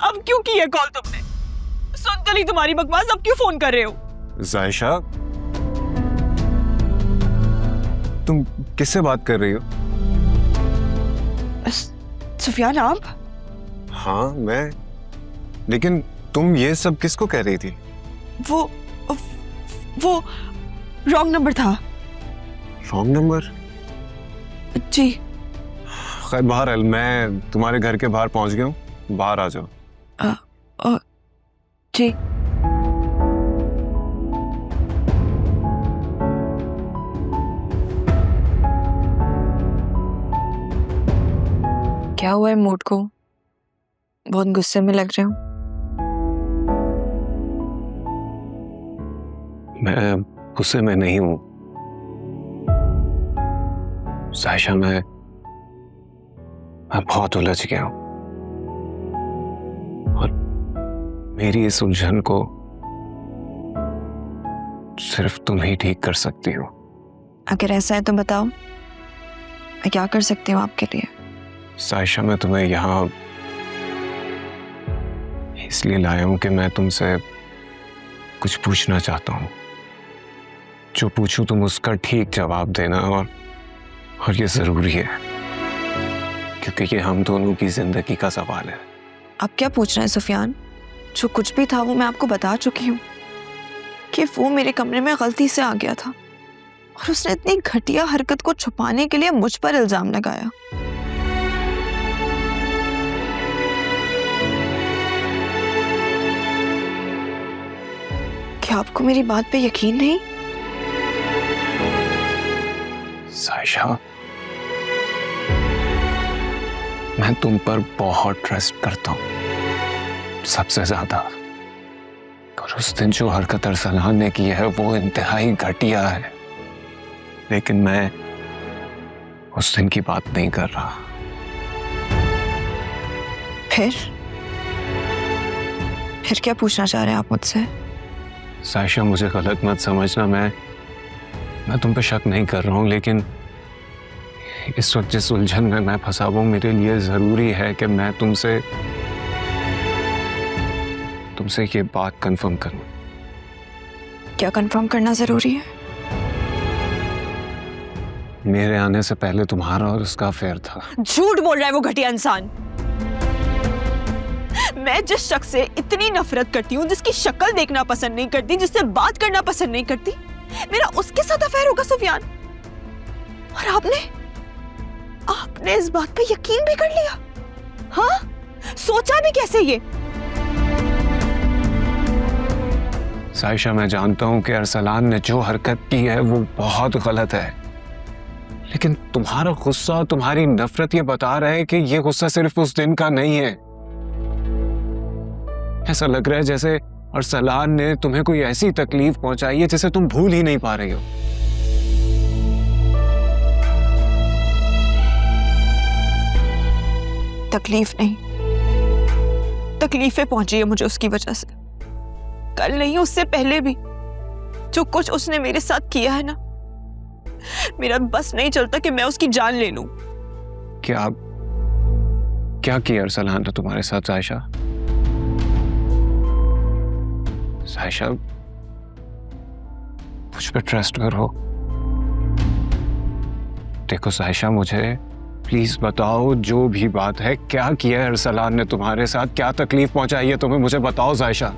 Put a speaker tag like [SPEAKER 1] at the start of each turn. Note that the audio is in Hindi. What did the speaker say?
[SPEAKER 1] अब क्यों किया कॉल तुमने? सुन तो ली तुम्हारी बकवास, अब क्यों फोन कर रहे हो?
[SPEAKER 2] जायशा, तुम किससे बात कर रही हो?
[SPEAKER 1] सुफियान आप?
[SPEAKER 2] हाँ मैं, लेकिन तुम ये सब किसको कह रही थी?
[SPEAKER 1] वो रॉन्ग नंबर था।
[SPEAKER 2] Wrong number?
[SPEAKER 1] जी।
[SPEAKER 2] खैर बहरहाल मैं तुम्हारे घर के बाहर पहुंच गया हूँ, बाहर आ जाओ।
[SPEAKER 1] जी। क्या हुआ है मूड को? बहुत गुस्से में लग रहे हो।
[SPEAKER 2] मैं गुस्से में नहीं हूं सायशा, मैं बहुत उलझ गया हूं और मेरी इस उलझन को सिर्फ तुम ही ठीक कर सकती हो।
[SPEAKER 1] अगर ऐसा है तो बताओ, मैं क्या कर सकती हूँ आपके लिए?
[SPEAKER 2] सायशा, मैं तुम्हें यहाँ इसलिए लाया हूं कि मैं तुमसे कुछ पूछना चाहता हूं। जो पूछूं तुम उसका ठीक जवाब देना, और ये जरूरी है क्योंकि ये हम दोनों की जिंदगी का सवाल है।
[SPEAKER 1] आप क्या पूछ रहे हैं सुफियान? जो कुछ भी था वो मैं आपको बता चुकी हूँ कि वो मेरे कमरे में गलती से आ गया था और उसने इतनी घटिया हरकत को छुपाने के लिए मुझ पर इल्जाम लगाया। क्या आपको मेरी बात पे यकीन नहीं?
[SPEAKER 2] सायशा, मैं तुम पर बहुत ट्रस्ट करता हूं, सबसे ज्यादा। और उस दिन जो हरकत अरसलान ने की है वो इंतहाई घटिया है, लेकिन मैं उस दिन की बात नहीं कर रहा।
[SPEAKER 1] फिर क्या पूछना चाह रहे हैं आप मुझसे?
[SPEAKER 2] सायशा, मुझे गलत मत समझना, मैं तुम पे शक नहीं कर रहा हूं, लेकिन इस वक्त जिस उलझन में मैं फंसा हूं, मेरे लिए जरूरी है कि मैं तुमसे ये बात कंफर्म करूं।
[SPEAKER 1] क्या कंफर्म करना जरूरी है?
[SPEAKER 2] मेरे आने से पहले तुम्हारा और उसका अफेयर था।
[SPEAKER 1] झूठ बोल रहा है वो घटिया इंसान। मैं जिस शख्स से इतनी नफरत करती हूँ, जिसकी शक्ल देखना पसंद नहीं करती, जिससे बात करना पसंद नहीं करती, मेरा उसके साथ अफेयर होगा सुफियान? और आपने इस बात पे यकीन भी कर लिया? हाँ, सोचा भी कैसे ये?
[SPEAKER 2] सायशा, मैं जानता हूं कि अरसलान ने जो हरकत की है वो बहुत गलत है, लेकिन तुम्हारा गुस्सा, तुम्हारी नफरत ये बता रहा है कि ये गुस्सा सिर्फ उस दिन का नहीं है। ऐसा लग रहा है जैसे अरसलान ने तुम्हें कोई ऐसी तकलीफ पहुंचाई है जिसे तुम भूल ही नहीं पा रही हो।
[SPEAKER 1] तकलीफ नहीं, तकलीफें पहुंची है मुझे उसकी वजह से। कल नहीं, उससे पहले भी जो कुछ उसने मेरे साथ किया है ना, मेरा बस नहीं चलता कि मैं उसकी जान ले लूं।
[SPEAKER 2] क्या किया अरसलान ने तुम्हारे साथ सायशा? सायशा, मुझ पे ट्रस्ट करो। देखो सायशा, मुझे प्लीज बताओ, जो भी बात है, क्या किया है अरसलान ने तुम्हारे साथ? क्या तकलीफ पहुंचाई है तुम्हें? मुझे बताओ सायशा।